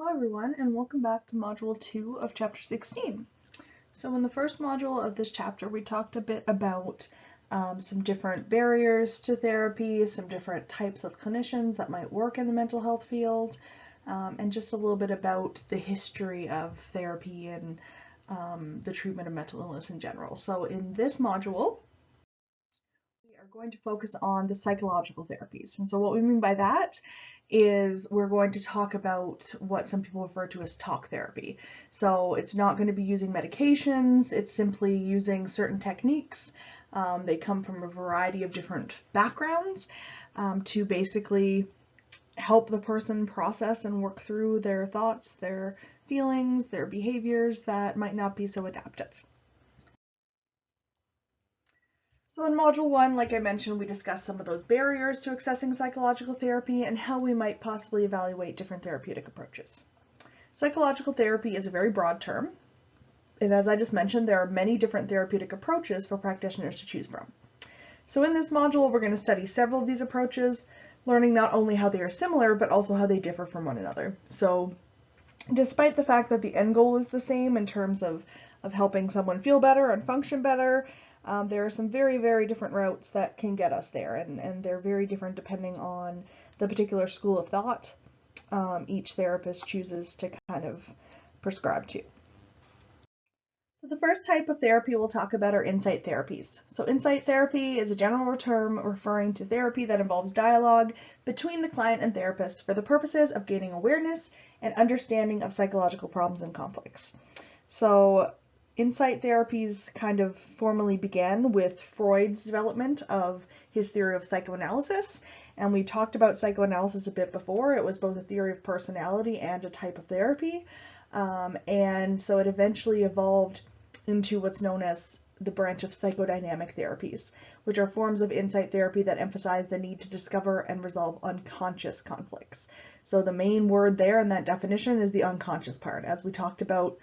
Hello everyone, and welcome back to Module 2 of Chapter 16. So in the first module of this chapter, we talked a bit about some different barriers to therapy, some different types of clinicians that might work in the mental health field, and just a little bit about the history of therapy and the treatment of mental illness in general. So in this module, we are going to focus on the psychological therapies. And so what we mean by that is we're going to talk about what some people refer to as talk therapy. So it's not going to be using medications, it's simply using certain techniques. They come from a variety of different backgrounds to basically help the person process and work through their thoughts, their feelings, their behaviors that might not be so adaptive. So in Module 1, like I mentioned, we discussed some of those barriers to accessing psychological therapy and how we might possibly evaluate different therapeutic approaches. Psychological therapy is a very broad term, and as I just mentioned, there are many different therapeutic approaches for practitioners to choose from. So in this module, we're going to study several of these approaches, learning not only how they are similar, but also how they differ from one another. So despite the fact that the end goal is the same in terms of helping someone feel better and function better, there are some very, very different routes that can get us there, and they're very different depending on the particular school of thought each therapist chooses to kind of prescribe to. So the first type of therapy we'll talk about are insight therapies. So insight therapy is a general term referring to therapy that involves dialogue between the client and therapist for the purposes of gaining awareness and understanding of psychological problems and conflicts. So insight therapies kind of formally began with Freud's development of his theory of psychoanalysis, and we talked about psychoanalysis a bit before. It was both a theory of personality and a type of therapy, and so it eventually evolved into what's known as the branch of psychodynamic therapies, which are forms of insight therapy that emphasize the need to discover and resolve unconscious conflicts. So the main word there in that definition is the unconscious part. As we talked about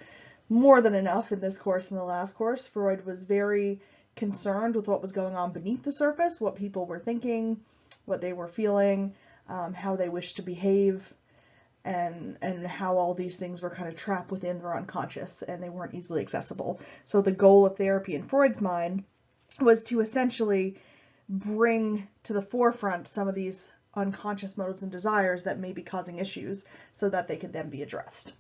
more than enough in this course and the last course, Freud was very concerned with what was going on beneath the surface, what people were thinking, what they were feeling, how they wished to behave, and how all these things were kind of trapped within their unconscious and they weren't easily accessible. So the goal of therapy in Freud's mind was to essentially bring to the forefront some of these unconscious motives and desires that may be causing issues so that they could then be addressed.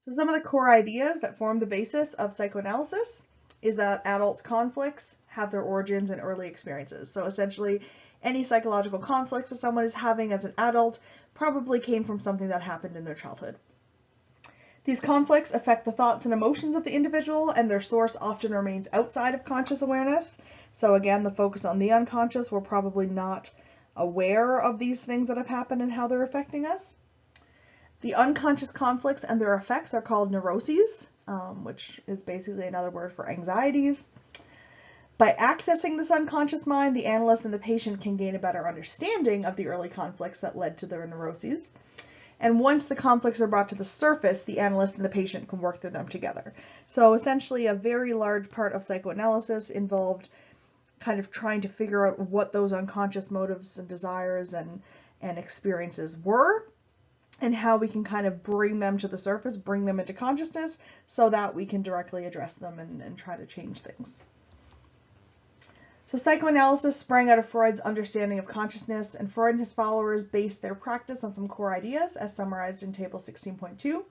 So some of the core ideas that form the basis of psychoanalysis is that adults' conflicts have their origins in early experiences. So essentially, any psychological conflicts that someone is having as an adult probably came from something that happened in their childhood. These conflicts affect the thoughts and emotions of the individual, and their source often remains outside of conscious awareness. So again, the focus on the unconscious, we're probably not aware of these things that have happened and how they're affecting us. The unconscious conflicts and their effects are called neuroses, which is basically another word for anxieties. By accessing this unconscious mind, the analyst and the patient can gain a better understanding of the early conflicts that led to their neuroses. And once the conflicts are brought to the surface, the analyst and the patient can work through them together. So essentially, a very large part of psychoanalysis involved kind of trying to figure out what those unconscious motives and desires and experiences were, and how we can kind of bring them to the surface, bring them into consciousness, so that we can directly address them and try to change things. So psychoanalysis sprang out of Freud's understanding of consciousness, and Freud and his followers based their practice on some core ideas, as summarized in Table 16.2.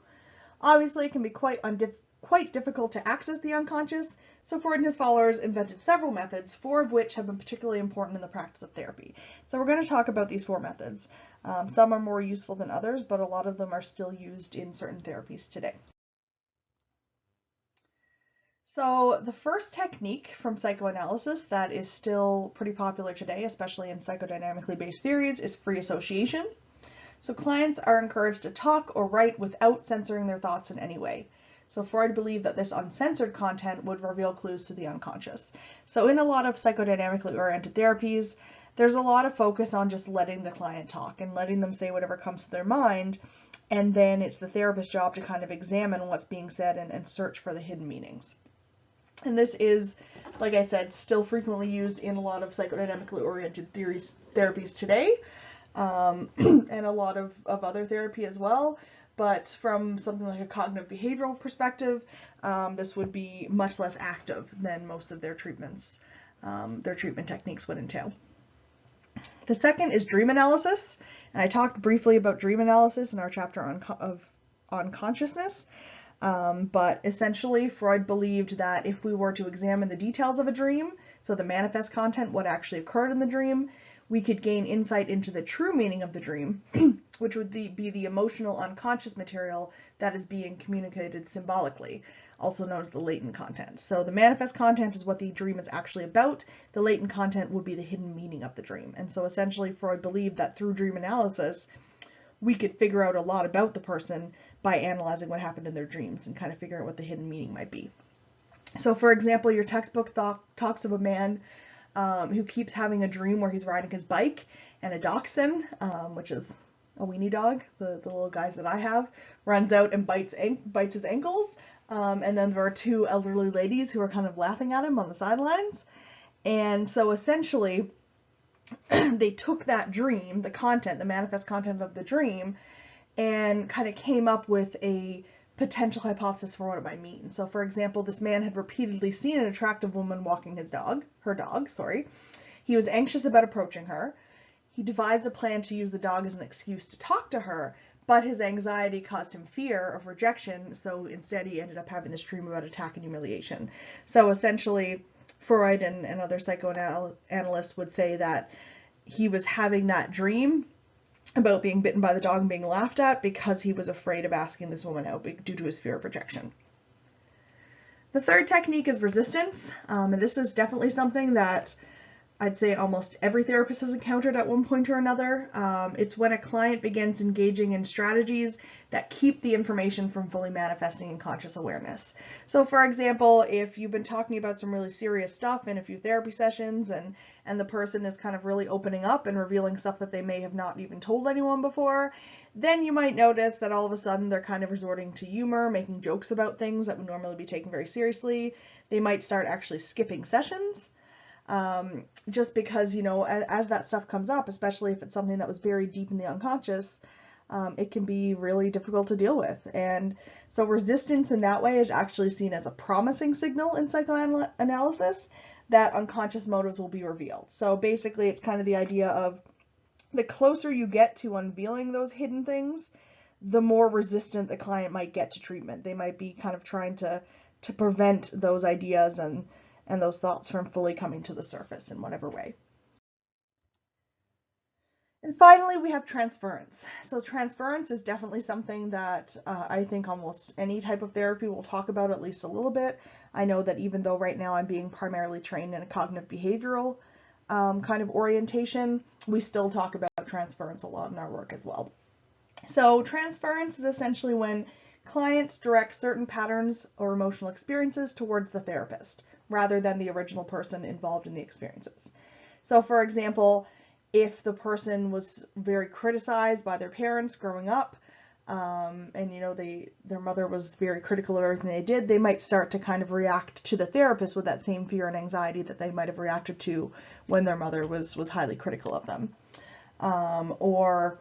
Obviously, it can be quite difficult to access the unconscious, so Freud and his followers invented several methods, 4 of which have been particularly important in the practice of therapy. So we're going to talk about these 4 methods. Some are more useful than others, but a lot of them are still used in certain therapies today. So the first technique from psychoanalysis that is still pretty popular today, especially in psychodynamically based theories, is free association. So clients are encouraged to talk or write without censoring their thoughts in any way. So Freud believed that this uncensored content would reveal clues to the unconscious. So in a lot of psychodynamically oriented therapies, there's a lot of focus on just letting the client talk and letting them say whatever comes to their mind, and then it's the therapist's job to kind of examine what's being said and search for the hidden meanings. And this is, like I said, still frequently used in a lot of psychodynamically oriented therapies today. and a lot of other therapy as well. But from something like a cognitive behavioral perspective, this would be much less active than most of their treatments, their treatment techniques would entail. The second is dream analysis, and I talked briefly about dream analysis in our chapter on consciousness. But essentially, Freud believed that if we were to examine the details of a dream, so the manifest content, what actually occurred in the dream, we could gain insight into the true meaning of the dream, which would be the emotional unconscious material that is being communicated symbolically, also known as the latent content. So the manifest content is what the dream is actually about. The latent content would be the hidden meaning of the dream. And so essentially, Freud believed that through dream analysis, we could figure out a lot about the person by analyzing what happened in their dreams and kind of figure out what the hidden meaning might be. So for example, your textbook talks of a man who keeps having a dream where he's riding his bike, and a dachshund, which is a weenie dog, the little guys that I have, runs out and bites his ankles. And then there are two elderly ladies who are kind of laughing at him on the sidelines. And so essentially, they took that dream, the content, the manifest content of the dream, and kind of came up with a potential hypothesis for what it might mean. So for example, this man had repeatedly seen an attractive woman walking her dog. He was anxious about approaching her. He devised a plan to use the dog as an excuse to talk to her, but his anxiety caused him fear of rejection, so instead he ended up having this dream about attack and humiliation. So essentially, Freud and other psychoanalysts would say that he was having that dream about being bitten by the dog and being laughed at because he was afraid of asking this woman out due to his fear of rejection. The third technique is resistance, and this is definitely something that I'd say almost every therapist has encountered at one point or another. It's when a client begins engaging in strategies that keep the information from fully manifesting in conscious awareness. So for example, if you've been talking about some really serious stuff in a few therapy sessions and the person is kind of really opening up and revealing stuff that they may have not even told anyone before, then you might notice that all of a sudden they're kind of resorting to humor, making jokes about things that would normally be taken very seriously. They might start actually skipping sessions. Just because, as that stuff comes up, especially if it's something that was buried deep in the unconscious, it can be really difficult to deal with. And so resistance in that way is actually seen as a promising signal in psychoanalysis that unconscious motives will be revealed. So basically, it's kind of the idea of the closer you get to unveiling those hidden things, the more resistant the client might get to treatment. They might be kind of trying to prevent those ideas and those thoughts from fully coming to the surface in whatever way. And finally, we have transference. So transference is definitely something that I think almost any type of therapy will talk about at least a little bit. I know that even though right now I'm being primarily trained in a cognitive behavioral kind of orientation, we still talk about transference a lot in our work as well. So transference is essentially when clients direct certain patterns or emotional experiences towards the therapist, rather than the original person involved in the experiences. So for example, if the person was very criticized by their parents growing up, and their mother was very critical of everything they did, they might start to kind of react to the therapist with that same fear and anxiety that they might have reacted to when their mother was highly critical of them. Or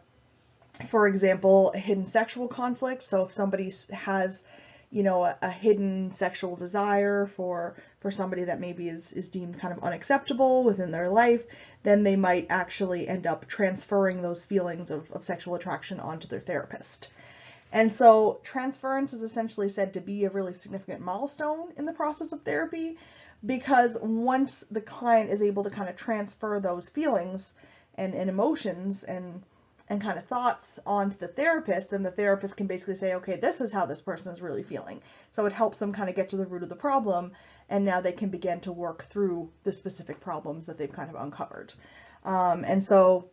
for example, a hidden sexual conflict. So if somebody has a hidden sexual desire for somebody that maybe is deemed kind of unacceptable within their life, then they might actually end up transferring those feelings of sexual attraction onto their therapist. And so transference is essentially said to be a really significant milestone in the process of therapy, because once the client is able to kind of transfer those feelings and emotions and kind of thoughts onto the therapist, and the therapist can basically say, okay, this is how this person is really feeling. So it helps them kind of get to the root of the problem, and now they can begin to work through the specific problems that they've kind of uncovered. And so,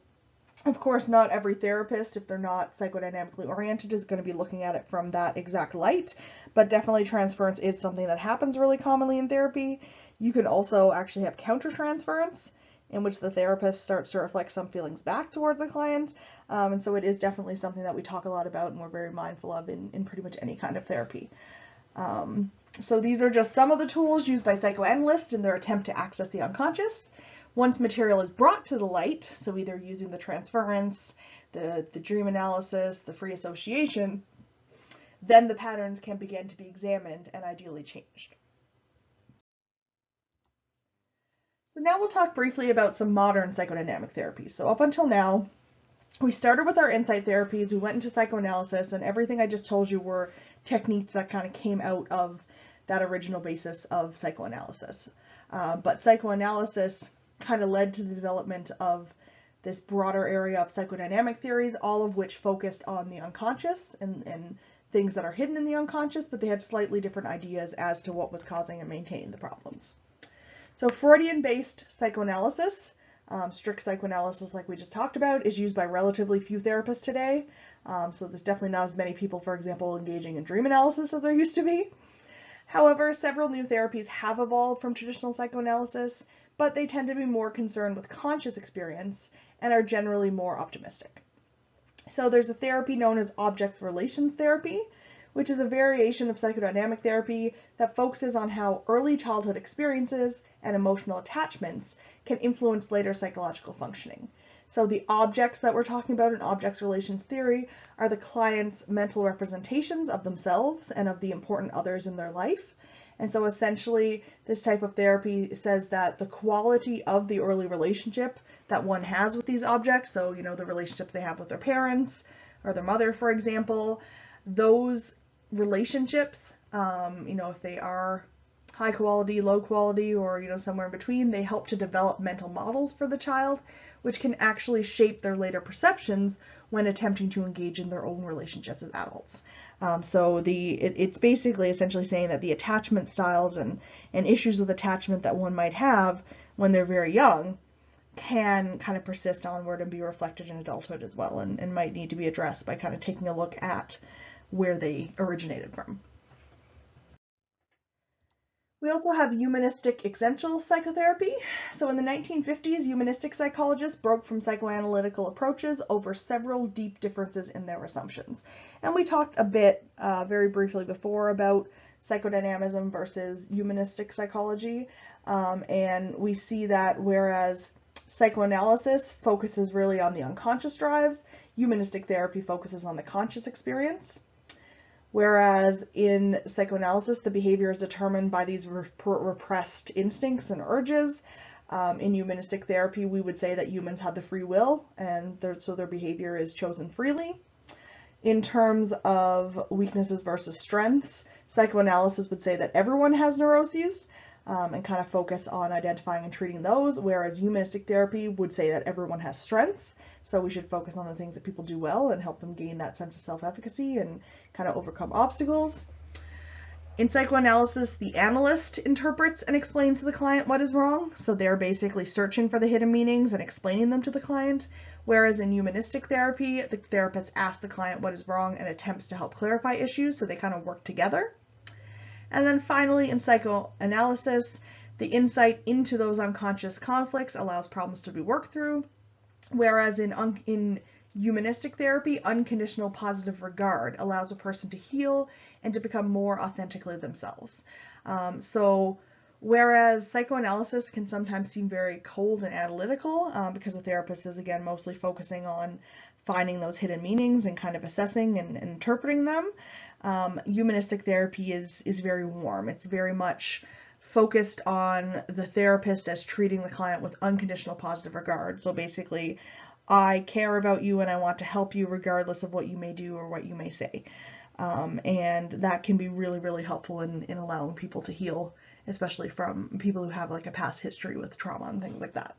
of course, not every therapist, if they're not psychodynamically oriented, is going to be looking at it from that exact light, but definitely transference is something that happens really commonly in therapy. You can also actually have countertransference, in which the therapist starts to reflect some feelings back towards the client. And so it is definitely something that we talk a lot about and we're very mindful of in pretty much any kind of therapy. So these are just some of the tools used by psychoanalysts in their attempt to access the unconscious. Once material is brought to the light, so either using the transference, the dream analysis, the free association, then the patterns can begin to be examined and ideally changed. So now we'll talk briefly about some modern psychodynamic therapies. So up until now, we started with our insight therapies, we went into psychoanalysis, and everything I just told you were techniques that kind of came out of that original basis of psychoanalysis. But psychoanalysis kind of led to the development of this broader area of psychodynamic theories, all of which focused on the unconscious and things that are hidden in the unconscious, but they had slightly different ideas as to what was causing and maintaining the problems. So Freudian-based psychoanalysis, strict psychoanalysis like we just talked about, is used by relatively few therapists today. So there's definitely not as many people, for example, engaging in dream analysis as there used to be. However, several new therapies have evolved from traditional psychoanalysis, but they tend to be more concerned with conscious experience and are generally more optimistic. So there's a therapy known as objects relations therapy, which is a variation of psychodynamic therapy that focuses on how early childhood experiences and emotional attachments can influence later psychological functioning. So the objects that we're talking about in objects relations theory are the client's mental representations of themselves and of the important others in their life. And so essentially this type of therapy says that the quality of the early relationship that one has with these objects, so the relationships they have with their parents or their mother, for example, those relationships, if they are high quality, low quality, or somewhere in between, they help to develop mental models for the child, which can actually shape their later perceptions when attempting to engage in their own relationships as adults. So it's basically essentially saying that the attachment styles and issues with attachment that one might have when they're very young can kind of persist onward and be reflected in adulthood as well, and might need to be addressed by kind of taking a look at where they originated from. We also have humanistic existential psychotherapy. So in the 1950s, humanistic psychologists broke from psychoanalytical approaches over several deep differences in their assumptions. And we talked a bit very briefly before about psychodynamism versus humanistic psychology. And we see that whereas psychoanalysis focuses really on the unconscious drives, humanistic therapy focuses on the conscious experience. Whereas in psychoanalysis, the behavior is determined by these repressed instincts and urges. In humanistic therapy, we would say that humans have the free will, and so their behavior is chosen freely. In terms of weaknesses versus strengths, psychoanalysis would say that everyone has neuroses, and kind of focus on identifying and treating those, whereas humanistic therapy would say that everyone has strengths, so we should focus on the things that people do well and help them gain that sense of self-efficacy and kind of overcome obstacles. In psychoanalysis, the analyst interprets and explains to the client what is wrong, so they're basically searching for the hidden meanings and explaining them to the client, whereas in humanistic therapy, the therapist asks the client what is wrong and attempts to help clarify issues, so they kind of work together. And then finally, in psychoanalysis, the insight into those unconscious conflicts allows problems to be worked through, whereas in humanistic therapy, unconditional positive regard allows a person to heal and to become more authentically themselves. So whereas psychoanalysis can sometimes seem very cold and analytical, because the therapist is, again, mostly focusing on finding those hidden meanings and kind of assessing and interpreting them, humanistic therapy is very warm. It's very much focused on the therapist as treating the client with unconditional positive regard. So basically, I care about you and I want to help you regardless of what you may do or what you may say. And that can be really, really helpful in allowing people to heal, especially from people who have like a past history with trauma and things like that.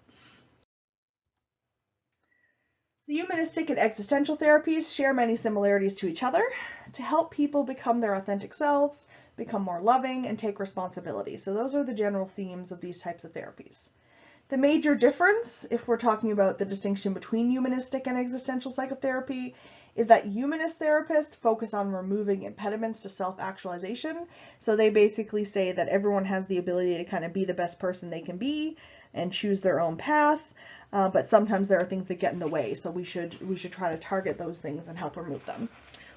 So humanistic and existential therapies share many similarities to each other to help people become their authentic selves, become more loving, and take responsibility. So those are the general themes of these types of therapies. The major difference, if we're talking about the distinction between humanistic and existential psychotherapy, is that humanist therapists focus on removing impediments to self-actualization. So they basically say that everyone has the ability to kind of be the best person they can be and choose their own path. But sometimes there are things that get in the way, so we should try to target those things and help remove them.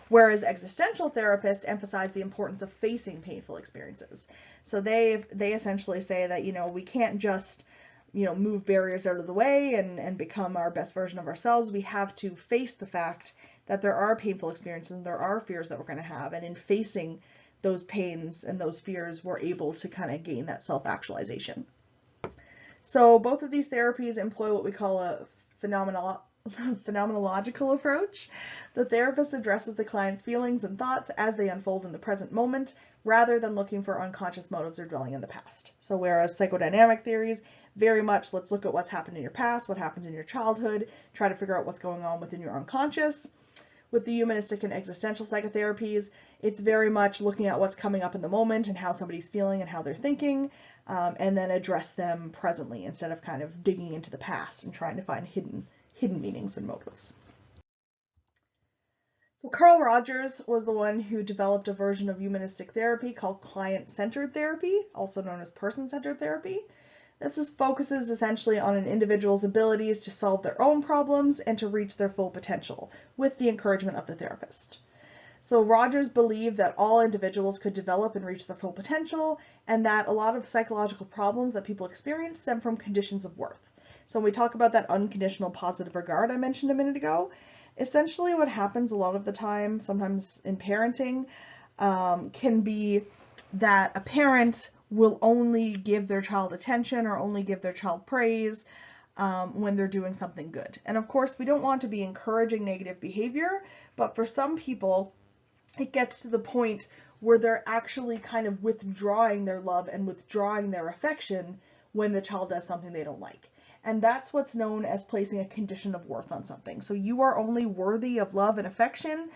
Whereas existential therapists emphasize the importance of facing painful experiences. So they essentially say that we can't just move barriers out of the way and become our best version of ourselves, we have to face the fact that there are painful experiences and there are fears that we're going to have. And in facing those pains and those fears, we're able to kind of gain that self-actualization. So both of these therapies employ what we call a phenomenological approach. The therapist addresses the client's feelings and thoughts as they unfold in the present moment, rather than looking for unconscious motives or dwelling in the past. So whereas psychodynamic theories, very much let's look at what's happened in your past, what happened in your childhood, try to figure out what's going on within your unconscious. With the humanistic and existential psychotherapies, it's very much looking at what's coming up in the moment and how somebody's feeling and how they're thinking, and then address them presently instead of kind of digging into the past and trying to find hidden meanings and motives. So Carl Rogers was the one who developed a version of humanistic therapy called client-centered therapy, also known as person-centered therapy. This focuses essentially on an individual's abilities to solve their own problems and to reach their full potential with the encouragement of the therapist. So Rogers believed that all individuals could develop and reach their full potential, and that a lot of psychological problems that people experience stem from conditions of worth. So when we talk about that unconditional positive regard I mentioned a minute ago, essentially what happens a lot of the time, sometimes in parenting, can be that a parent will only give their child attention or only give their child praise when they're doing something good. And of course, we don't want to be encouraging negative behavior, but for some people, it gets to the point where they're actually kind of withdrawing their love and withdrawing their affection when the child does something they don't like. And that's what's known as placing a condition of worth on something. So you are only worthy of love and affection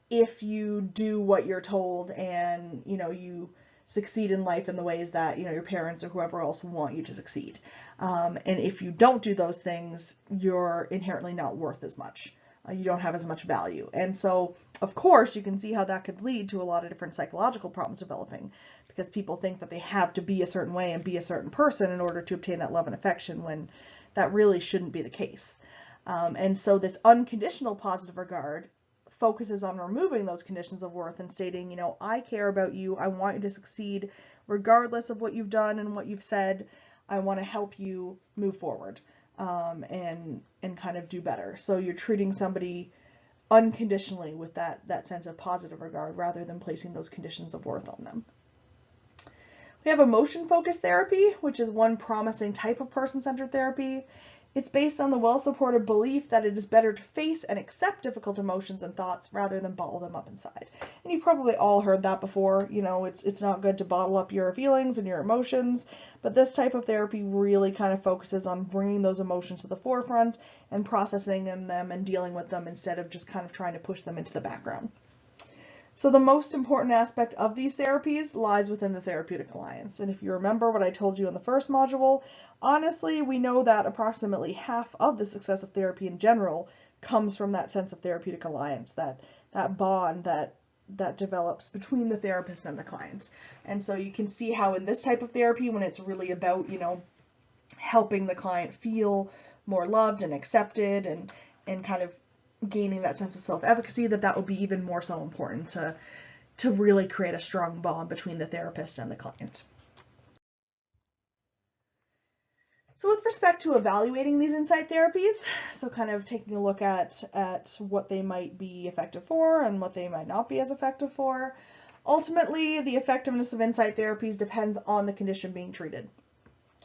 if you do what you're told and, you succeed in life in the ways that, your parents or whoever else want you to succeed. And if you don't do those things, you're inherently not worth as much. You don't have as much value. And so, of course, you can see how that could lead to a lot of different psychological problems developing, because people think that they have to be a certain way and be a certain person in order to obtain that love and affection, when that really shouldn't be the case. And so this unconditional positive regard focuses on removing those conditions of worth and stating, I care about you. I want you to succeed regardless of what you've done and what you've said. I want to help you move forward and kind of do better. So you're treating somebody unconditionally with that sense of positive regard rather than placing those conditions of worth on them. We have emotion-focused therapy, which is one promising type of person-centered therapy. It's based on the well-supported belief that it is better to face and accept difficult emotions and thoughts rather than bottle them up inside. And you've probably all heard that before. It's not good to bottle up your feelings and your emotions, but this type of therapy really kind of focuses on bringing those emotions to the forefront and processing them and dealing with them instead of just kind of trying to push them into the background. So the most important aspect of these therapies lies within the therapeutic alliance. And if you remember what I told you in the first module, honestly, we know that approximately half of the success of therapy in general comes from that sense of therapeutic alliance, that bond that develops between the therapist and the client. And so you can see how in this type of therapy, when it's really about, helping the client feel more loved and accepted and kind of gaining that sense of self-efficacy, that would be even more so important to really create a strong bond between the therapist and the client. So with respect to evaluating these insight therapies, so kind of taking a look at what they might be effective for and what they might not be as effective for, ultimately the effectiveness of insight therapies depends on the condition being treated.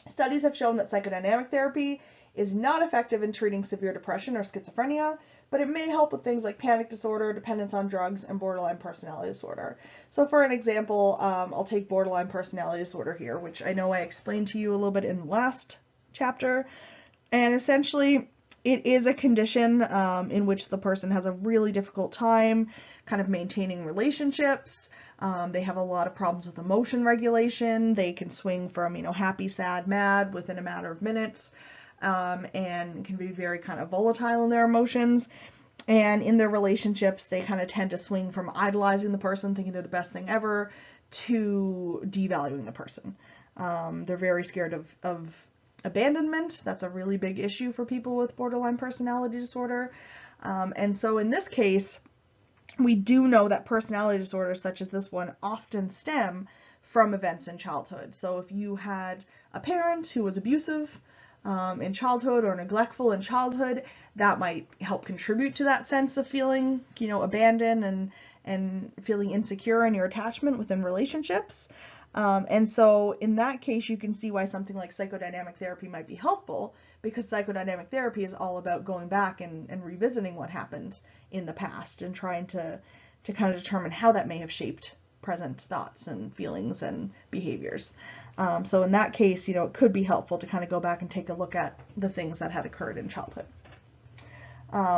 Studies have shown that psychodynamic therapy is not effective in treating severe depression or schizophrenia, but it may help with things like panic disorder, dependence on drugs, and borderline personality disorder. So for an example, I'll take borderline personality disorder here, which I know I explained to you a little bit in the last chapter. And essentially, it is a condition in which the person has a really difficult time kind of maintaining relationships. They have a lot of problems with emotion regulation. They can swing from, happy, sad, mad within a matter of minutes. And can be very kind of volatile in their emotions. And in their relationships, they kind of tend to swing from idolizing the person, thinking they're the best thing ever, to devaluing the person. They're very scared of abandonment. That's a really big issue for people with borderline personality disorder. And so in this case, we do know that personality disorders such as this one often stem from events in childhood. So if you had a parent who was abusive, in childhood or neglectful in childhood, that might help contribute to that sense of feeling, abandoned and feeling insecure in your attachment within relationships. And so in that case, you can see why something like psychodynamic therapy might be helpful, because psychodynamic therapy is all about going back and revisiting what happened in the past and trying to kind of determine how that may have shaped present thoughts and feelings and behaviors. So in that case, it could be helpful to kind of go back and take a look at the things that had occurred in childhood.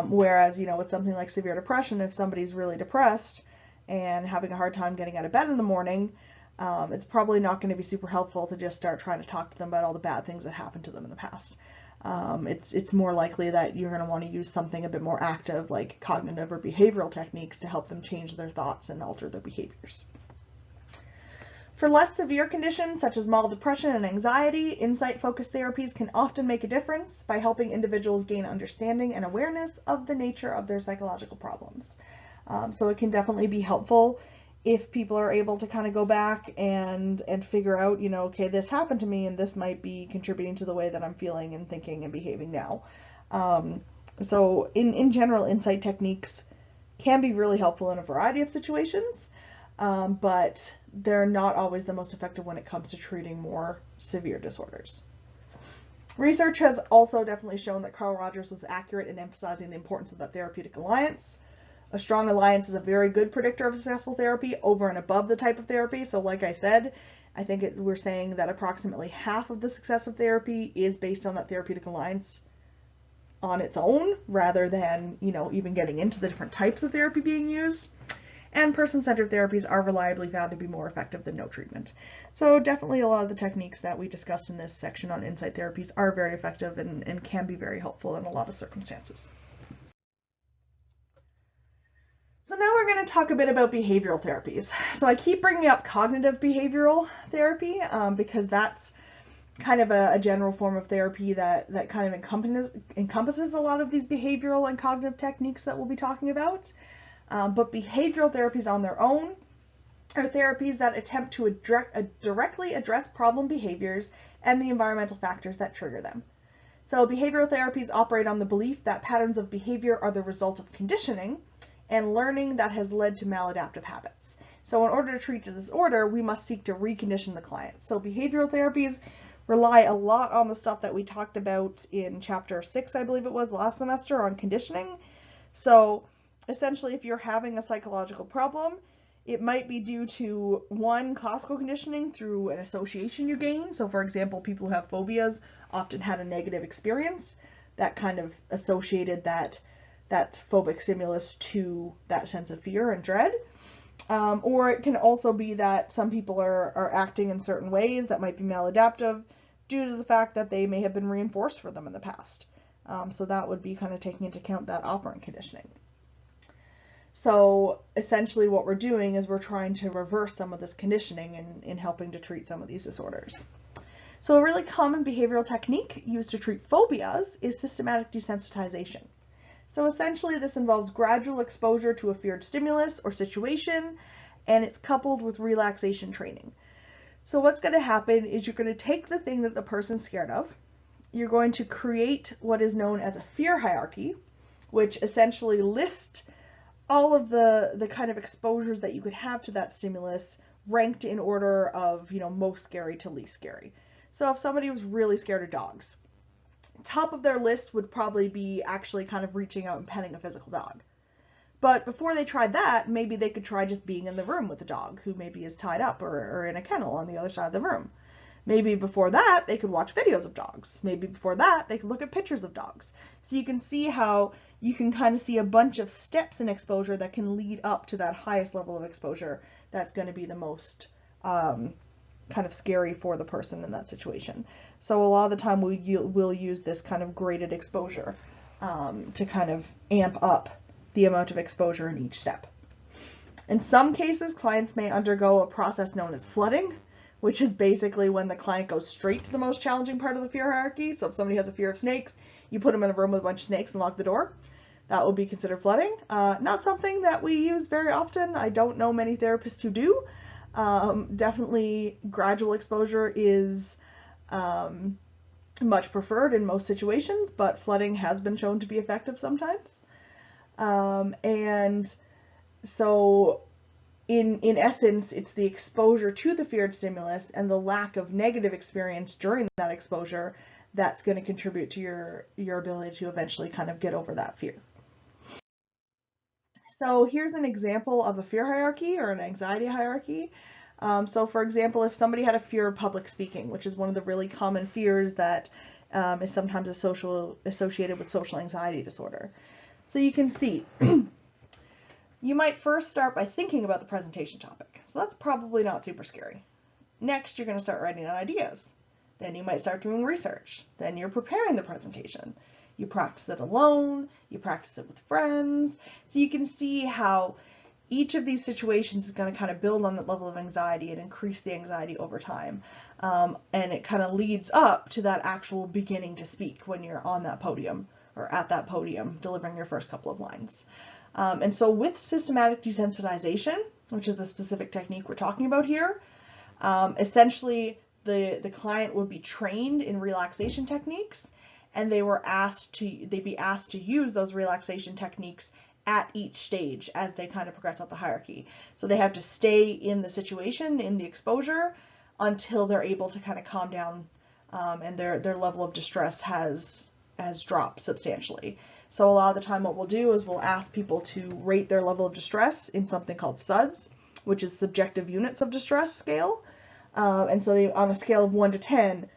Whereas, with something like severe depression, if somebody's really depressed and having a hard time getting out of bed in the morning, it's probably not going to be super helpful to just start trying to talk to them about all the bad things that happened to them in the past. It's more likely that you're going to want to use something a bit more active, like cognitive or behavioral techniques, to help them change their thoughts and alter their behaviors. For less severe conditions, such as mild depression and anxiety, insight-focused therapies can often make a difference by helping individuals gain understanding and awareness of the nature of their psychological problems. So it can definitely be helpful if people are able to kind of go back and figure out, okay, this happened to me and this might be contributing to the way that I'm feeling and thinking and behaving now. So in general, insight techniques can be really helpful in a variety of situations, but they're not always the most effective when it comes to treating more severe disorders. Research has also definitely shown that Carl Rogers was accurate in emphasizing the importance of that therapeutic alliance. A strong alliance is a very good predictor of successful therapy over and above the type of therapy. So like I said, I think we're saying that approximately half of the success of therapy is based on that therapeutic alliance on its own, rather than, even getting into the different types of therapy being used. And person-centered therapies are reliably found to be more effective than no treatment. So definitely a lot of the techniques that we discussed in this section on insight therapies are very effective and can be very helpful in a lot of circumstances. So now we're going to talk a bit about behavioral therapies. So I keep bringing up cognitive behavioral therapy because that's kind of a general form of therapy that kind of encompasses a lot of these behavioral and cognitive techniques that we'll be talking about. But behavioral therapies on their own are therapies that attempt to directly address problem behaviors and the environmental factors that trigger them. So behavioral therapies operate on the belief that patterns of behavior are the result of conditioning and learning that has led to maladaptive habits. So in order to treat the disorder, we must seek to recondition the client. So behavioral therapies rely a lot on the stuff that we talked about in chapter 6, I believe it was, last semester, on conditioning. So essentially, if you're having a psychological problem, it might be due to, one, classical conditioning through an association you gain. So for example, people who have phobias often had a negative experience that kind of associated that phobic stimulus to that sense of fear and dread. Or it can also be that some people are acting in certain ways that might be maladaptive due to the fact that they may have been reinforced for them in the past. So that would be kind of taking into account that operant conditioning. So essentially what we're doing is we're trying to reverse some of this conditioning in helping to treat some of these disorders. So a really common behavioral technique used to treat phobias is systematic desensitization. So essentially this involves gradual exposure to a feared stimulus or situation, and it's coupled with relaxation training. So what's going to happen is you're going to take the thing that the person's scared of, you're going to create what is known as a fear hierarchy, which essentially lists all of the kind of exposures that you could have to that stimulus ranked in order of, most scary to least scary. So if somebody was really scared of dogs, top of their list would probably be actually kind of reaching out and petting a physical dog. But before they tried that, maybe they could try just being in the room with a dog who maybe is tied up or in a kennel on the other side of the room. Maybe before that, they could watch videos of dogs. Maybe before that, they could look at pictures of dogs. So you can see how you can kind of see a bunch of steps in exposure that can lead up to that highest level of exposure that's going to be the most kind of scary for the person in that situation. So a lot of the time we'll use this kind of graded exposure to kind of amp up the amount of exposure in each step. In some cases, clients may undergo a process known as flooding, which is basically when the client goes straight to the most challenging part of the fear hierarchy. So if somebody has a fear of snakes, you put them in a room with a bunch of snakes and lock the door. That would be considered flooding. Not something that we use very often. I don't know many therapists who do. Definitely gradual exposure is much preferred in most situations, but flooding has been shown to be effective sometimes. And so in essence, it's the exposure to the feared stimulus and the lack of negative experience during that exposure that's going to contribute to your ability to eventually kind of get over that fear. So here's an example of a fear hierarchy or an anxiety hierarchy. So for example, if somebody had a fear of public speaking, which is one of the really common fears that is sometimes associated with social anxiety disorder. So you can see, you might first start by thinking about the presentation topic. So that's probably not super scary. Next, you're going to start writing down ideas. Then you might start doing research. Then you're preparing the presentation. You practice it alone, you practice it with friends. So you can see how each of these situations is going to kind of build on that level of anxiety and increase the anxiety over time. And it kind of leads up to that actual beginning to speak when you're on that podium or at that podium delivering your first couple of lines. And so with systematic desensitization, which is the specific technique we're talking about here, essentially the client would be trained in relaxation techniques, and they'd be asked to use those relaxation techniques at each stage as they kind of progress up the hierarchy. So they have to stay in the situation, in the exposure, until they're able to kind of calm down, and their level of distress has dropped substantially. So a lot of the time what we'll do is we'll ask people to rate their level of distress in something called SUDS, which is subjective units of distress scale. And so on a scale of 1 to 10,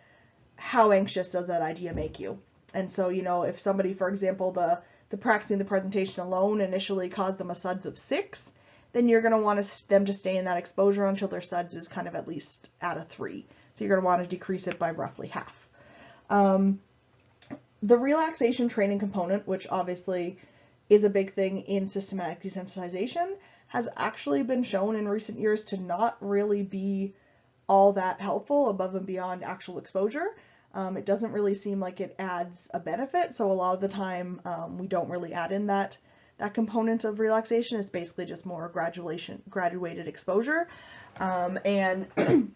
how anxious does that idea make you? And so, if somebody, for example, the practicing the presentation alone initially caused them a SUDS of 6, then you're going to want them to stay in that exposure until their SUDS is kind of at least at a 3. So you're going to want to decrease it by roughly half. The relaxation training component, which obviously is a big thing in systematic desensitization, has actually been shown in recent years to not really be all that helpful above and beyond actual exposure. It doesn't really seem like it adds a benefit, so a lot of the time we don't really add in that component of relaxation. It's basically just more graduated exposure. And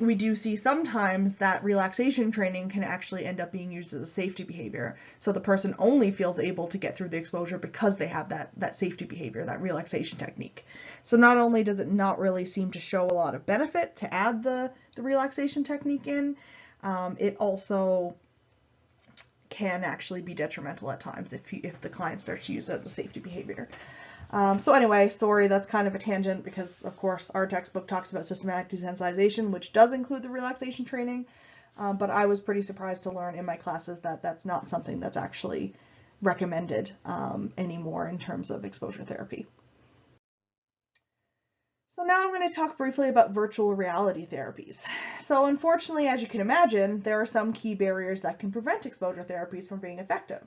we do see sometimes that relaxation training can actually end up being used as a safety behavior. So the person only feels able to get through the exposure because they have that safety behavior, that relaxation technique. So not only does it not really seem to show a lot of benefit to add the relaxation technique in, it also can actually be detrimental at times if the client starts to use it as a safety behavior. So anyway, sorry, that's kind of a tangent because, of course, our textbook talks about systematic desensitization, which does include the relaxation training, but I was pretty surprised to learn in my classes that that's not something that's actually recommended anymore in terms of exposure therapy. So now I'm going to talk briefly about virtual reality therapies. So unfortunately, as you can imagine, there are some key barriers that can prevent exposure therapies from being effective.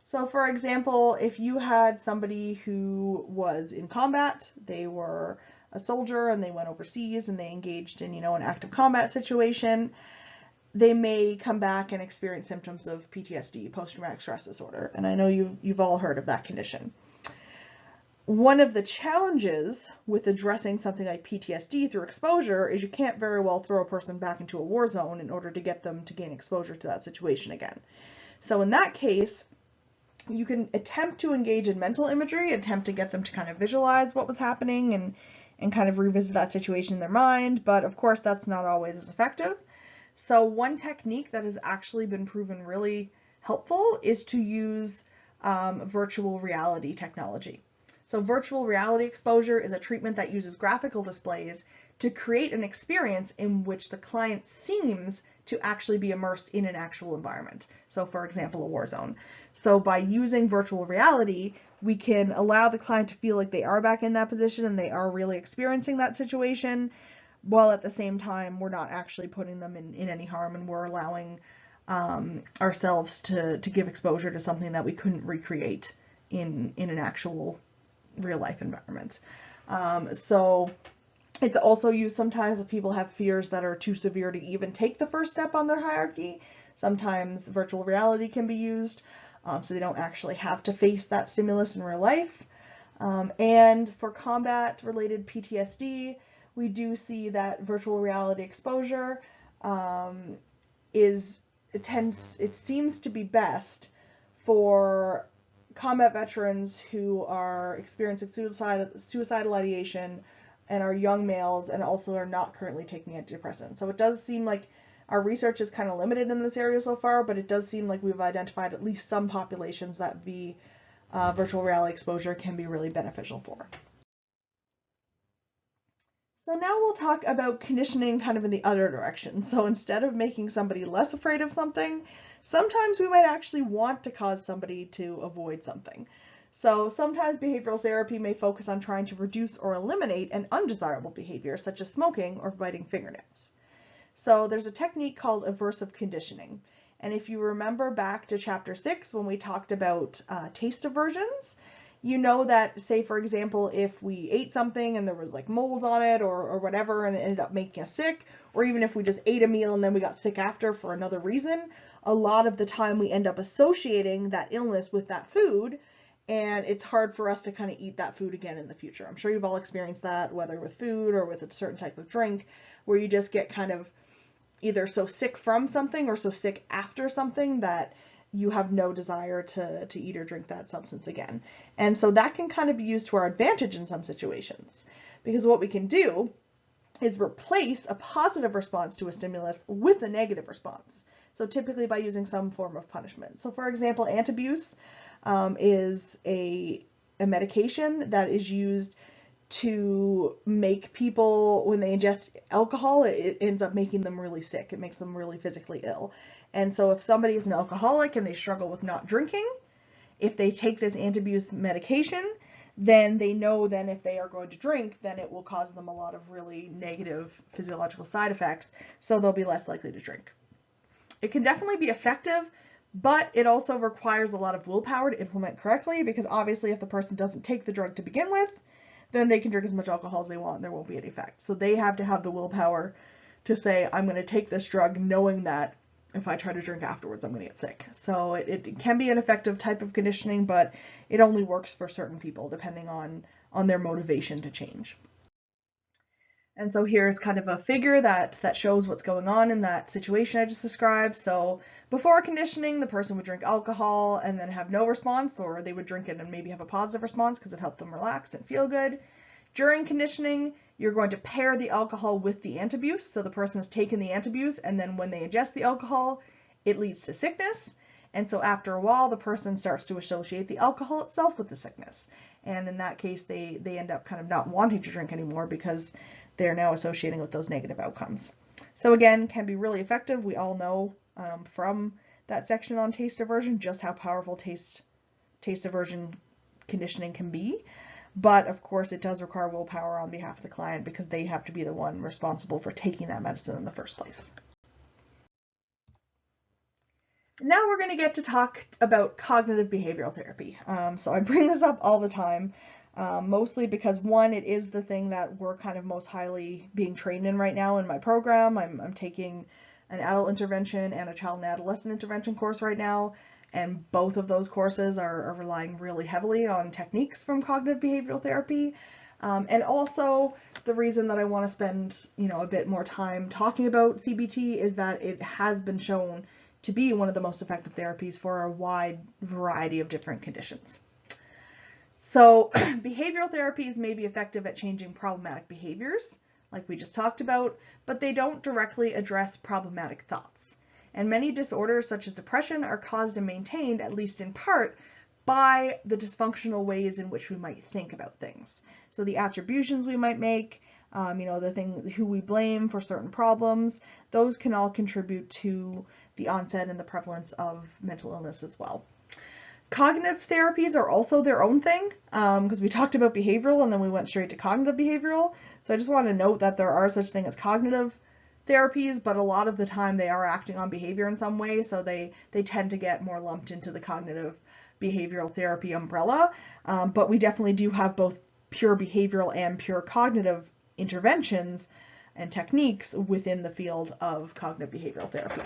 So for example, if you had somebody who was in combat, they were a soldier and they went overseas and they engaged in, an active combat situation, they may come back and experience symptoms of PTSD, post-traumatic stress disorder. And I know you've all heard of that condition. One of the challenges with addressing something like PTSD through exposure is you can't very well throw a person back into a war zone in order to get them to gain exposure to that situation again. So in that case, you can attempt to engage in mental imagery, attempt to get them to kind of visualize what was happening and kind of revisit that situation in their mind, but of course that's not always as effective. So one technique that has actually been proven really helpful is to use virtual reality technology. So virtual reality exposure is a treatment that uses graphical displays to create an experience in which the client seems to actually be immersed in an actual environment. So for example, a war zone. So by using virtual reality, we can allow the client to feel like they are back in that position and they are really experiencing that situation, while at the same time we're not actually putting them in any harm, and we're allowing ourselves to give exposure to something that we couldn't recreate in an actual real life environment. So it's also used sometimes if people have fears that are too severe to even take the first step on their hierarchy. Sometimes virtual reality can be used so they don't actually have to face that stimulus in real life. And for combat-related PTSD, we do see that virtual reality exposure is it seems to be best for combat veterans who are experiencing suicidal ideation and are young males and also are not currently taking antidepressants. So it does seem like our research is kind of limited in this area so far, but it does seem like we've identified at least some populations that virtual reality exposure can be really beneficial for. So now we'll talk about conditioning kind of in the other direction. So instead of making somebody less afraid of something, sometimes we might actually want to cause somebody to avoid something. So sometimes behavioral therapy may focus on trying to reduce or eliminate an undesirable behavior, such as smoking or biting fingernails. So there's a technique called aversive conditioning. And if you remember back to chapter 6 when we talked about taste aversions, you know that, say for example, if we ate something and there was like mold on it or whatever and it ended up making us sick, or even if we just ate a meal and then we got sick after for another reason, a lot of the time we end up associating that illness with that food, and it's hard for us to kind of eat that food again in the future. I'm sure you've all experienced that, whether with food or with a certain type of drink, where you just get kind of either so sick from something or so sick after something that you have no desire to eat or drink that substance again. And so that can kind of be used to our advantage in some situations, because what we can do is replace a positive response to a stimulus with a negative response. So typically by using some form of punishment. So for example, antabuse is a medication that is used to make people, when they ingest alcohol, it ends up making them really sick. It makes them really physically ill. And so if somebody is an alcoholic and they struggle with not drinking, if they take this anti-abuse medication, then they know then if they are going to drink, then it will cause them a lot of really negative physiological side effects, so they'll be less likely to drink. It can definitely be effective, but it also requires a lot of willpower to implement correctly, because obviously if the person doesn't take the drug to begin with, then they can drink as much alcohol as they want and there won't be any effect. So they have to have the willpower to say, I'm going to take this drug knowing that if I try to drink afterwards, I'm going to get sick. So it can be an effective type of conditioning, but it only works for certain people depending on their motivation to change. And so here's kind of a figure that shows what's going on in that situation I just described. So before conditioning, the person would drink alcohol and then have no response, or they would drink it and maybe have a positive response because it helped them relax and feel good. During conditioning, you're going to pair the alcohol with the antabuse. So the person has taken the antabuse, and then when they ingest the alcohol, it leads to sickness. And so after a while, the person starts to associate the alcohol itself with the sickness. And in that case, they end up kind of not wanting to drink anymore because they're now associating with those negative outcomes. So again, can be really effective. We all know from that section on taste aversion just how powerful taste aversion conditioning can be. But of course, it does require willpower on behalf of the client because they have to be the one responsible for taking that medicine in the first place. Now we're going to get to talk about cognitive behavioral therapy. So I bring this up all the time, mostly because one, it is the thing that we're kind of most highly being trained in right now in my program. I'm taking an adult intervention and a child and adolescent intervention course right now. And both of those courses are relying really heavily on techniques from cognitive behavioral therapy. And also the reason that I want to spend, a bit more time talking about CBT is that it has been shown to be one of the most effective therapies for a wide variety of different conditions. So behavioral therapies may be effective at changing problematic behaviors, like we just talked about, but they don't directly address problematic thoughts. And many disorders such as depression are caused and maintained, at least in part, by the dysfunctional ways in which we might think about things. So the attributions we might make, who we blame for certain problems, those can all contribute to the onset and the prevalence of mental illness as well. Cognitive therapies are also their own thing, because we talked about behavioral and then we went straight to cognitive behavioral. So I just want to note that there are such things as cognitive therapies, but a lot of the time they are acting on behavior in some way, so they tend to get more lumped into the cognitive behavioral therapy umbrella. But we definitely do have both pure behavioral and pure cognitive interventions and techniques within the field of cognitive behavioral therapy.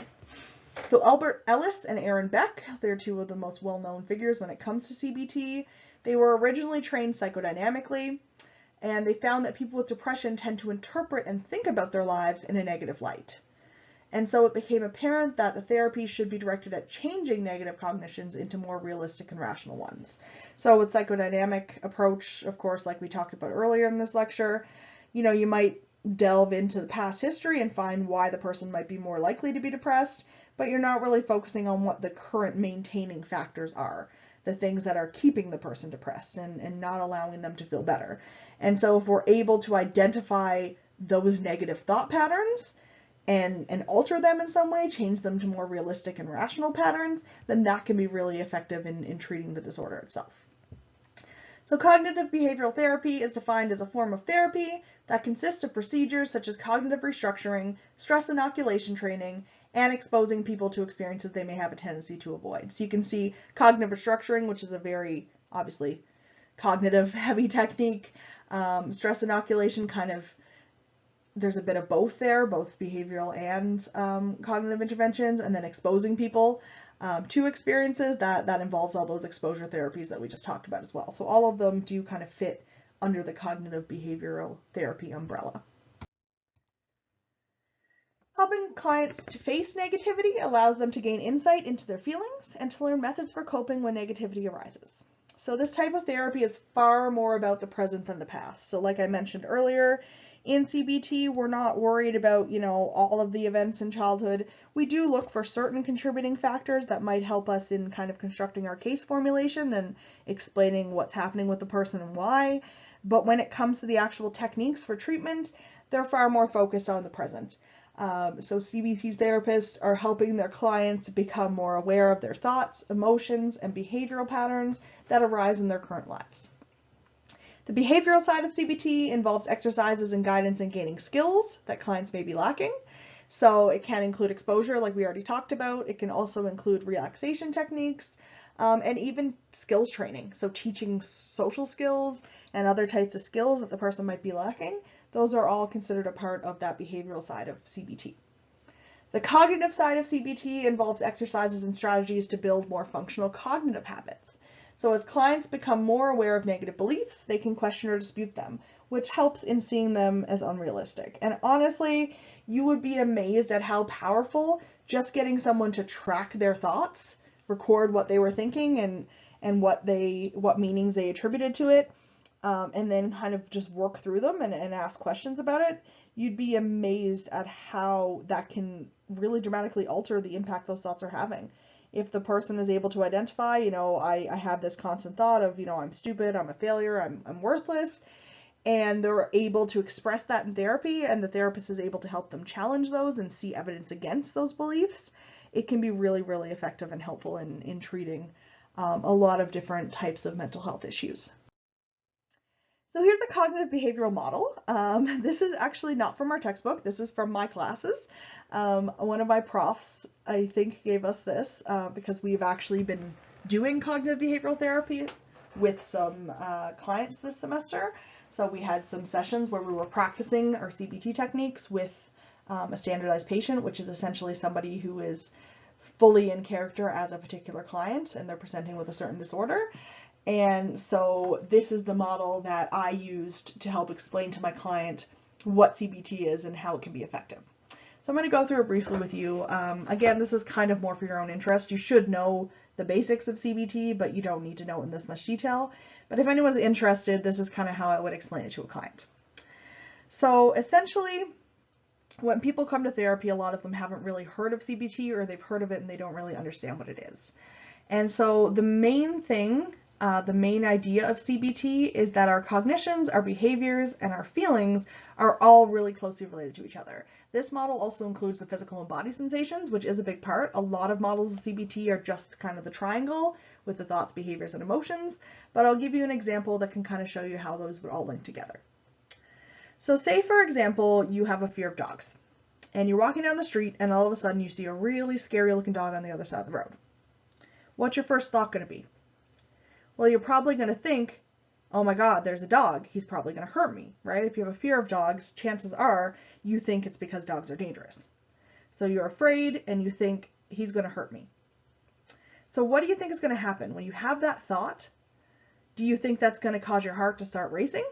So Albert Ellis and Aaron Beck, they're two of the most well-known figures when it comes to CBT. They were originally trained psychodynamically, and they found that people with depression tend to interpret and think about their lives in a negative light. And so it became apparent that the therapy should be directed at changing negative cognitions into more realistic and rational ones. So with psychodynamic approach, of course, like we talked about earlier in this lecture, you might delve into the past history and find why the person might be more likely to be depressed, but you're not really focusing on what the current maintaining factors are, the things that are keeping the person depressed and not allowing them to feel better. And so if we're able to identify those negative thought patterns and alter them in some way, change them to more realistic and rational patterns, then that can be really effective in treating the disorder itself. So cognitive behavioral therapy is defined as a form of therapy that consists of procedures such as cognitive restructuring, stress inoculation training, and exposing people to experiences they may have a tendency to avoid. So you can see cognitive restructuring, which is a very, obviously, cognitive heavy technique. Stress inoculation there's a bit of both there, both behavioral and cognitive interventions, and then exposing people to experiences that involves all those exposure therapies that we just talked about as well. So all of them do kind of fit under the cognitive behavioral therapy umbrella. Helping clients to face negativity allows them to gain insight into their feelings and to learn methods for coping when negativity arises. So this type of therapy is far more about the present than the past. So like I mentioned earlier, in CBT, we're not worried about, all of the events in childhood. We do look for certain contributing factors that might help us in kind of constructing our case formulation and explaining what's happening with the person and why. But when it comes to the actual techniques for treatment, they're far more focused on the present. So CBT therapists are helping their clients become more aware of their thoughts, emotions, and behavioral patterns that arise in their current lives. The behavioral side of CBT involves exercises and guidance in gaining skills that clients may be lacking. So it can include exposure, like we already talked about. It can also include relaxation techniques and even skills training. So teaching social skills and other types of skills that the person might be lacking. Those are all considered a part of that behavioral side of CBT. The cognitive side of CBT involves exercises and strategies to build more functional cognitive habits. So as clients become more aware of negative beliefs, they can question or dispute them, which helps in seeing them as unrealistic. And honestly, you would be amazed at how powerful just getting someone to track their thoughts, record what they were thinking and what meanings they attributed to it, and then kind of just work through them and ask questions about it. You'd be amazed at how that can really dramatically alter the impact those thoughts are having. If the person is able to identify, I have this constant thought of, I'm stupid, I'm a failure, I'm worthless, and they're able to express that in therapy, and the therapist is able to help them challenge those and see evidence against those beliefs, it can be really, really effective and helpful in treating a lot of different types of mental health issues. So here's a cognitive behavioral model. This is actually not from our textbook. This is from my classes. One of my profs, I think, gave us this because we've actually been doing cognitive behavioral therapy with some clients this semester. So we had some sessions where we were practicing our CBT techniques with a standardized patient, which is essentially somebody who is fully in character as a particular client and they're presenting with a certain disorder. And so this is the model that I used to help explain to my client what CBT is and how it can be effective. So I'm going to go through it briefly with you. Again, this is kind of more for your own interest. You should know the basics of CBT, but you don't need to know in this much detail. But if anyone's interested, this is kind of how I would explain it to a client. So essentially, when people come to therapy, a lot of them haven't really heard of CBT, or they've heard of it and they don't really understand what it is. And so the main thing, the main idea of CBT is that our cognitions, our behaviors, and our feelings are all really closely related to each other. This model also includes the physical and body sensations, which is a big part. A lot of models of CBT are just kind of the triangle with the thoughts, behaviors, and emotions, but I'll give you an example that can kind of show you how those would all link together. So say, for example, you have a fear of dogs, and you're walking down the street, and all of a sudden you see a really scary looking dog on the other side of the road. What's your first thought going to be? Well, you're probably going to think, oh my God, there's a dog. He's probably going to hurt me, right? If you have a fear of dogs, chances are you think it's because dogs are dangerous. So you're afraid and you think he's going to hurt me. So what do you think is going to happen when you have that thought? Do you think that's going to cause your heart to start racing?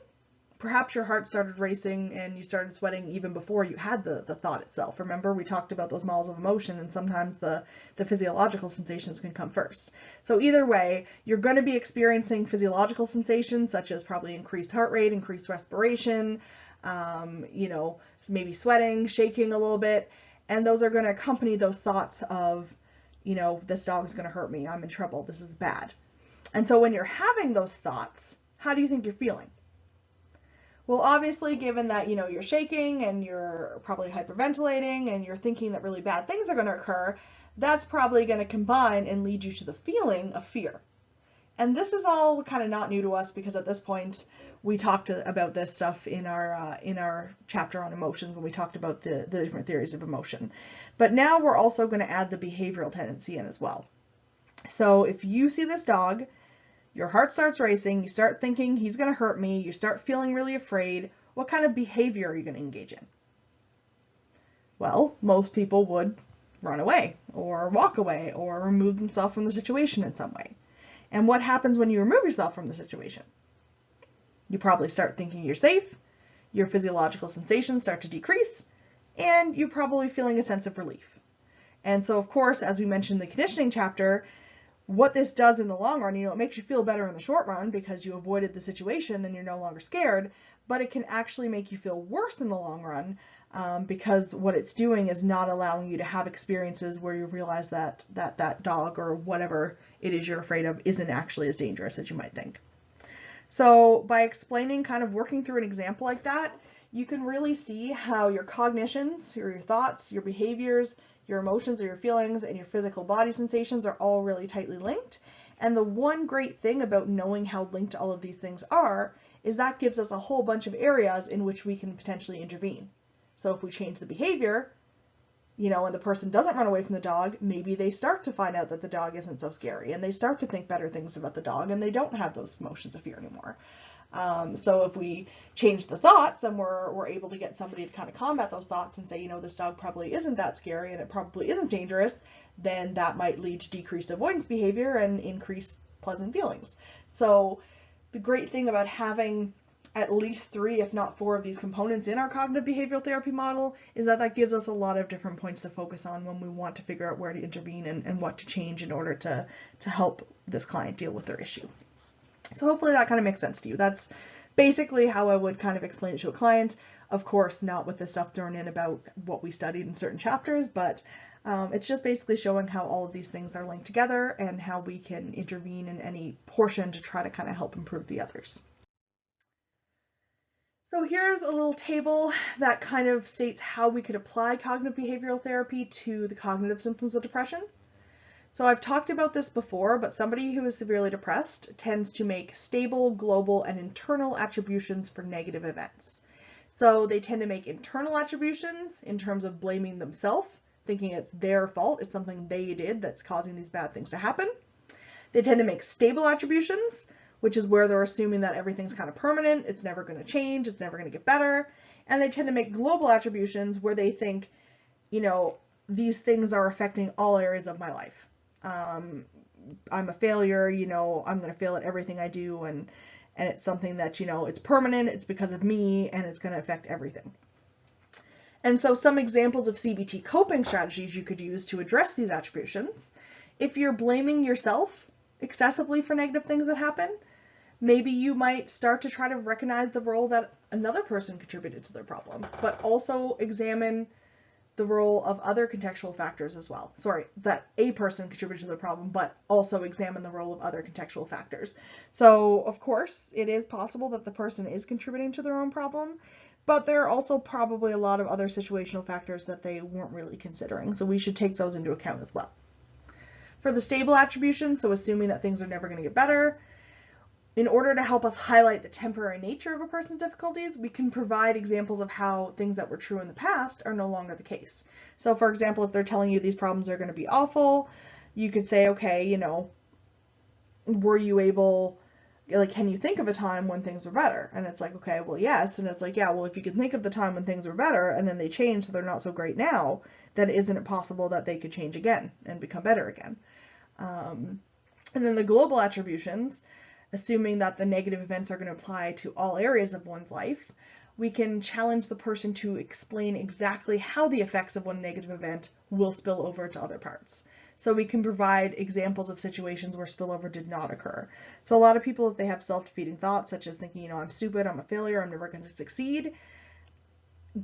perhaps your heart started racing and you started sweating even before you had the thought itself. Remember, we talked about those models of emotion, and sometimes the physiological sensations can come first. So either way, you're going to be experiencing physiological sensations such as probably increased heart rate, increased respiration, you know, maybe sweating, shaking a little bit, and those are going to accompany those thoughts of, you know, this dog's going to hurt me, I'm in trouble, this is bad. And so when you're having those thoughts, how do you think you're feeling? Well, obviously, given that, you know, you're shaking and you're probably hyperventilating and you're thinking that really bad things are going to occur, that's probably going to combine and lead you to the feeling of fear. And this is all kind of not new to us, because at this point we talked about this stuff in our chapter on emotions when we talked about the different theories of emotion. But now we're also going to add the behavioral tendency in as well. So if you see this dog, your heart starts racing, you start thinking he's going to hurt me, you start feeling really afraid, what kind of behavior are you going to engage in? Well, most people would run away or walk away or remove themselves from the situation in some way. And what happens when you remove yourself from the situation? You probably start thinking you're safe, your physiological sensations start to decrease, and you're probably feeling a sense of relief. And so, of course, as we mentioned in the conditioning chapter, what this does in the long run, you know, it makes you feel better in the short run because you avoided the situation and you're no longer scared, but it can actually make you feel worse in the long run, because what it's doing is not allowing you to have experiences where you realize that dog or whatever it is you're afraid of isn't actually as dangerous as you might think. So by explaining, kind of working through an example like that, you can really see how your cognitions, or your thoughts, your behaviors, your emotions or your feelings, and your physical body sensations are all really tightly linked. And the one great thing about knowing how linked all of these things are is that gives us a whole bunch of areas in which we can potentially intervene. So if we change the behavior, you know, and the person doesn't run away from the dog, maybe they start to find out that the dog isn't so scary, and they start to think better things about the dog, and they don't have those emotions of fear anymore. So if we change the thoughts and we're able to get somebody to kind of combat those thoughts and say, you know, this dog probably isn't that scary and it probably isn't dangerous, then that might lead to decreased avoidance behavior and increased pleasant feelings. So the great thing about having at least 3, if not 4 of these components in our cognitive behavioral therapy model is that gives us a lot of different points to focus on when we want to figure out where to intervene and what to change in order to help this client deal with their issue. So hopefully that kind of makes sense to you. That's basically how I would kind of explain it to a client. Of course, not with the stuff thrown in about what we studied in certain chapters, but it's just basically showing how all of these things are linked together and how we can intervene in any portion to try to kind of help improve the others. So here's a little table that kind of states how we could apply cognitive behavioral therapy to the cognitive symptoms of depression. So I've talked about this before, but somebody who is severely depressed tends to make stable, global, and internal attributions for negative events. So they tend to make internal attributions in terms of blaming themselves, thinking it's their fault, it's something they did that's causing these bad things to happen. They tend to make stable attributions, which is where they're assuming that everything's kind of permanent, it's never going to change, it's never going to get better. And they tend to make global attributions where they think, you know, these things are affecting all areas of my life. I'm a failure, you know, I'm going to fail at everything I do, and it's something that, you know, it's permanent, it's because of me, and it's going to affect everything. And so some examples of CBT coping strategies you could use to address these attributions: if you're blaming yourself excessively for negative things that happen, maybe you might start to try to recognize the role that another person contributed to their problem, but also examine the role of other contextual factors as well. Sorry, that a person contributed to the problem, but also examine the role of other contextual factors. So, of course, it is possible that the person is contributing to their own problem, but there are also probably a lot of other situational factors that they weren't really considering, so we should take those into account as well. For the stable attribution, so assuming that things are never going to get better, in order to help us highlight the temporary nature of a person's difficulties, we can provide examples of how things that were true in the past are no longer the case. So for example, if they're telling you these problems are going to be awful, you could say, okay, you know, were you able, like, can you think of a time when things were better? And it's like, okay, well, yes. And it's like, yeah, well, if you can think of the time when things were better and then they change so they're not so great now, then isn't it possible that they could change again and become better again? And then the global attributions, assuming that the negative events are going to apply to all areas of one's life, we can challenge the person to explain exactly how the effects of one negative event will spill over to other parts. So we can provide examples of situations where spillover did not occur. So a lot of people, if they have self-defeating thoughts, such as thinking, I'm stupid, I'm a failure, I'm never going to succeed,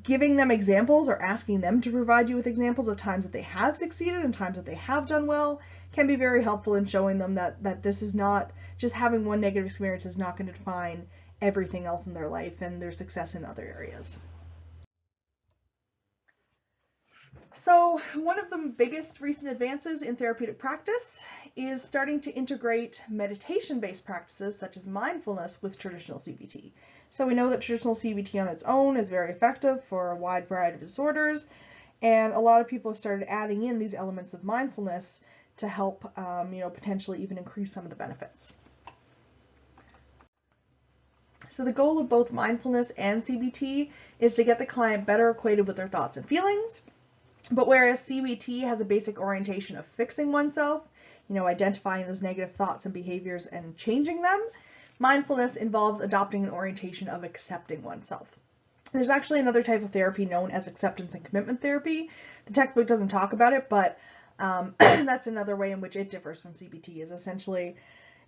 giving them examples or asking them to provide you with examples of times that they have succeeded and times that they have done well can be very helpful in showing them that this is not, just having one negative experience is not going to define everything else in their life and their success in other areas. So one of the biggest recent advances in therapeutic practice is starting to integrate meditation-based practices such as mindfulness with traditional CBT. So we know that traditional CBT on its own is very effective for a wide variety of disorders, and a lot of people have started adding in these elements of mindfulness to help, potentially even increase some of the benefits. So the goal of both mindfulness and CBT is to get the client better acquainted with their thoughts and feelings. But whereas CBT has a basic orientation of fixing oneself, identifying those negative thoughts and behaviors and changing them, mindfulness involves adopting an orientation of accepting oneself. There's actually another type of therapy known as acceptance and commitment therapy. The textbook doesn't talk about it, but that's another way in which it differs from CBT, is essentially,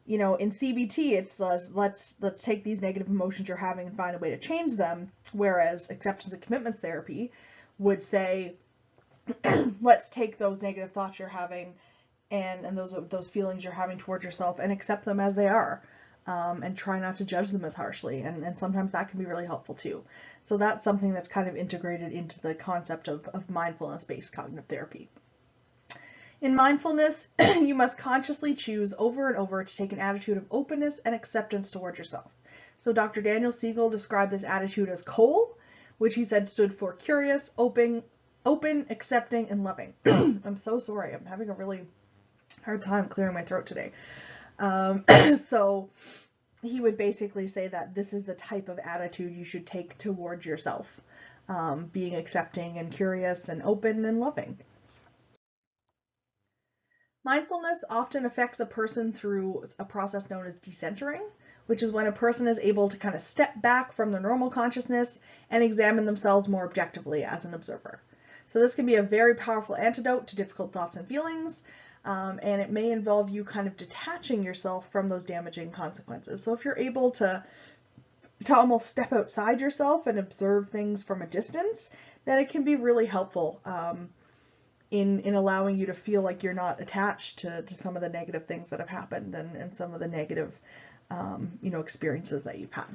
in CBT, it's let's take these negative emotions you're having and find a way to change them, whereas acceptance and commitments therapy would say, let's take those negative thoughts you're having and those feelings you're having towards yourself and accept them as they are, and try not to judge them as harshly. And sometimes that can be really helpful too. So that's something that's kind of integrated into the concept of mindfulness-based cognitive therapy. In mindfulness, you must consciously choose over and over to take an attitude of openness and acceptance towards yourself. So Dr. Daniel Siegel described this attitude as COAL, which he said stood for curious, open, accepting, and loving. I'm so sorry. I'm having a really hard time clearing my throat today. So he would basically say that this is the type of attitude you should take towards yourself, being accepting and curious and open and loving. Mindfulness often affects a person through a process known as decentering, which is when a person is able to kind of step back from their normal consciousness and examine themselves more objectively as an observer. So this can be a very powerful antidote to difficult thoughts and feelings, and it may involve you kind of detaching yourself from those damaging consequences. So if you're able to almost step outside yourself and observe things from a distance, then it can be really helpful in allowing you to feel like you're not attached to some of the negative things that have happened and some of the negative experiences that you've had.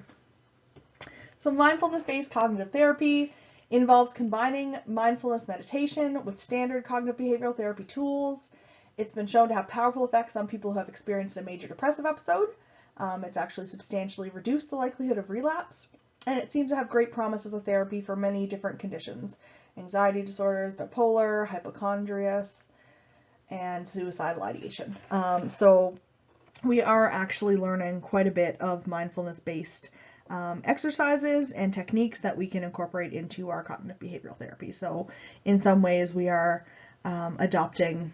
So mindfulness-based cognitive therapy involves combining mindfulness meditation with standard cognitive behavioral therapy tools. It's been shown to have powerful effects on people who have experienced a major depressive episode. It's actually substantially reduced the likelihood of relapse, and it seems to have great promise as a therapy for many different conditions: anxiety disorders, bipolar, hypochondriasis, and suicidal ideation. So we are actually learning quite a bit of mindfulness-based exercises and techniques that we can incorporate into our cognitive behavioral therapy. So in some ways we are adopting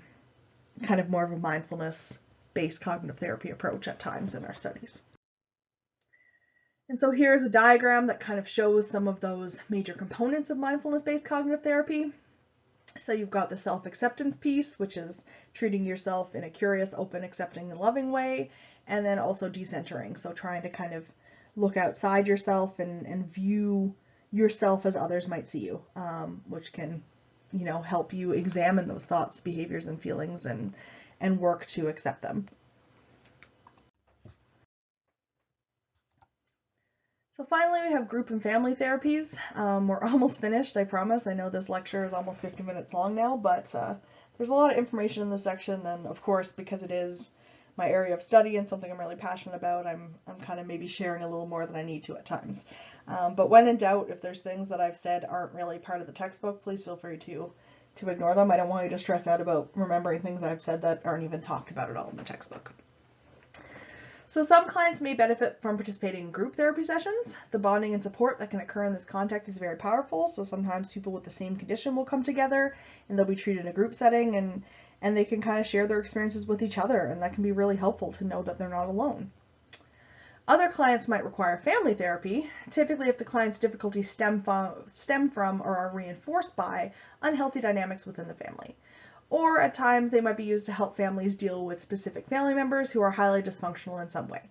kind of more of a mindfulness-based cognitive therapy approach at times in our studies. And so here's a diagram that kind of shows some of those major components of mindfulness-based cognitive therapy. So you've got the self-acceptance piece, which is treating yourself in a curious, open, accepting, and loving way, and then also decentering, so trying to kind of look outside yourself and view yourself as others might see you, which can, help you examine those thoughts, behaviors, and feelings and work to accept them. So finally, we have group and family therapies. We're almost finished, I promise. I know this lecture is almost 50 minutes long now, but there's a lot of information in this section, and of course, because it is my area of study and something I'm really passionate about, I'm kind of maybe sharing a little more than I need to at times. But when in doubt, if there's things that I've said aren't really part of the textbook, please feel free to ignore them. I don't want you to stress out about remembering things I've said that aren't even talked about at all in the textbook. So some clients may benefit from participating in group therapy sessions. The bonding and support that can occur in this context is very powerful. So sometimes people with the same condition will come together and they'll be treated in a group setting, and they can kind of share their experiences with each other, and that can be really helpful to know that they're not alone. Other clients might require family therapy, typically if the client's difficulties stem from or are reinforced by unhealthy dynamics within the family. Or at times they might be used to help families deal with specific family members who are highly dysfunctional in some way.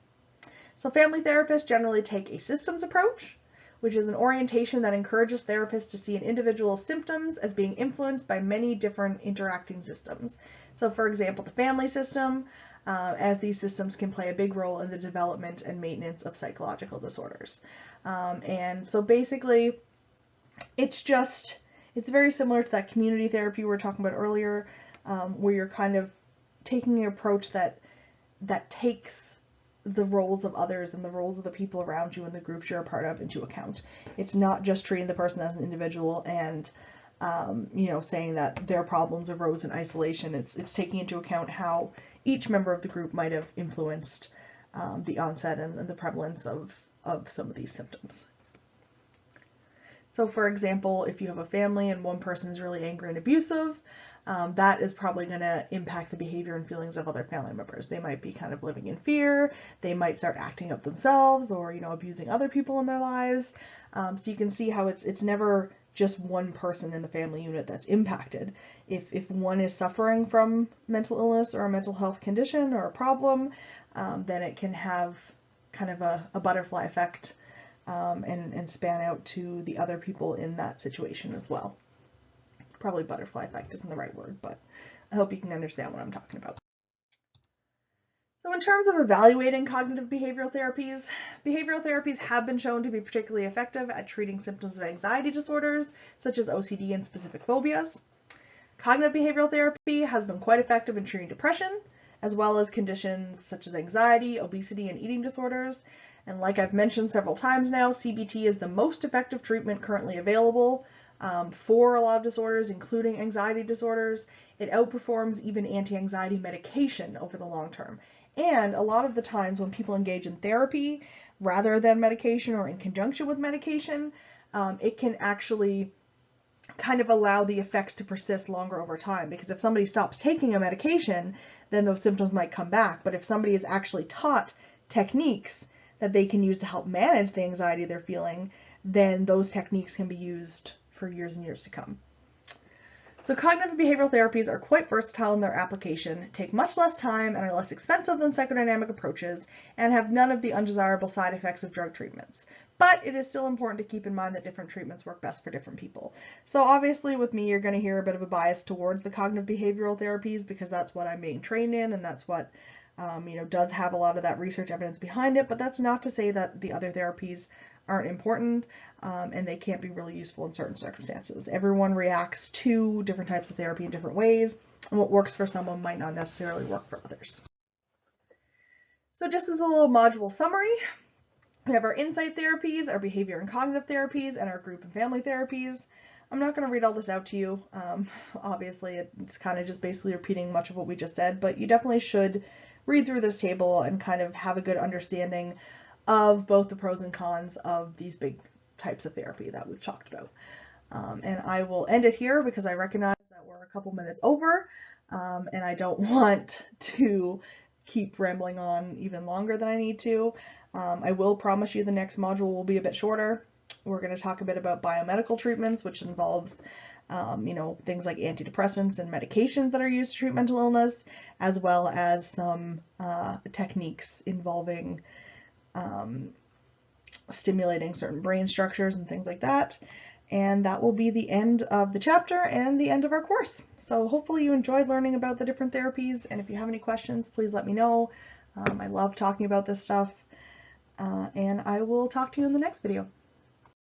So family therapists generally take a systems approach, which is an orientation that encourages therapists to see an individual's symptoms as being influenced by many different interacting systems. So for example, the family system, as these systems can play a big role in the development and maintenance of psychological disorders. And so basically, it's very similar to that community therapy we were talking about earlier, where you're kind of taking an approach that takes the roles of others and the roles of the people around you and the groups you're a part of into account. It's not just treating the person as an individual and saying that their problems arose in isolation. It's taking into account how each member of the group might have influenced the onset and the prevalence of some of these symptoms. So for example, if you have a family and one person is really angry and abusive, that is probably going to impact the behavior and feelings of other family members. They might be kind of living in fear, they might start acting up themselves or, abusing other people in their lives. So you can see how it's never just one person in the family unit that's impacted. If one is suffering from mental illness or a mental health condition or a problem, then it can have kind of a butterfly effect and span out to the other people in that situation as well. Probably butterfly effect isn't the right word, but I hope you can understand what I'm talking about. So in terms of evaluating cognitive behavioral therapies have been shown to be particularly effective at treating symptoms of anxiety disorders, such as OCD and specific phobias. Cognitive behavioral therapy has been quite effective in treating depression, as well as conditions such as anxiety, obesity, and eating disorders. And like I've mentioned several times now, CBT is the most effective treatment currently available for a lot of disorders, including anxiety disorders. It outperforms even anti-anxiety medication over the long term. And a lot of the times when people engage in therapy rather than medication or in conjunction with medication, it can actually kind of allow the effects to persist longer over time, because if somebody stops taking a medication, then those symptoms might come back. But if somebody is actually taught techniques that they can use to help manage the anxiety they're feeling, then those techniques can be used for years and years to come. So cognitive behavioral therapies are quite versatile in their application, take much less time, and are less expensive than psychodynamic approaches, and have none of the undesirable side effects of drug treatments. But it is still important to keep in mind that different treatments work best for different people. So obviously with me, you're going to hear a bit of a bias towards the cognitive behavioral therapies, because that's what I'm being trained in, and that's what does have a lot of that research evidence behind it. But that's not to say that the other therapies aren't important, and they can't be really useful in certain circumstances. Everyone reacts to different types of therapy in different ways, and what works for someone might not necessarily work for others. So just as a little module summary, we have our insight therapies, our behavior and cognitive therapies, and our group and family therapies. I'm not going to read all this out to you. Obviously, it's kind of just basically repeating much of what we just said, but you definitely should read through this table and kind of have a good understanding of both the pros and cons of these big types of therapy that we've talked about. And I will end it here because I recognize that we're a couple minutes over, and I don't want to keep rambling on even longer than I need to. I will promise you the next module will be a bit shorter. We're going to talk a bit about biomedical treatments, which involves things like antidepressants and medications that are used to treat mental illness, as well as some techniques involving stimulating certain brain structures and things like that. And that will be the end of the chapter and the end of our course. So hopefully you enjoyed learning about the different therapies, and if you have any questions, please let me know. I love talking about this stuff, and I will talk to you in the next video.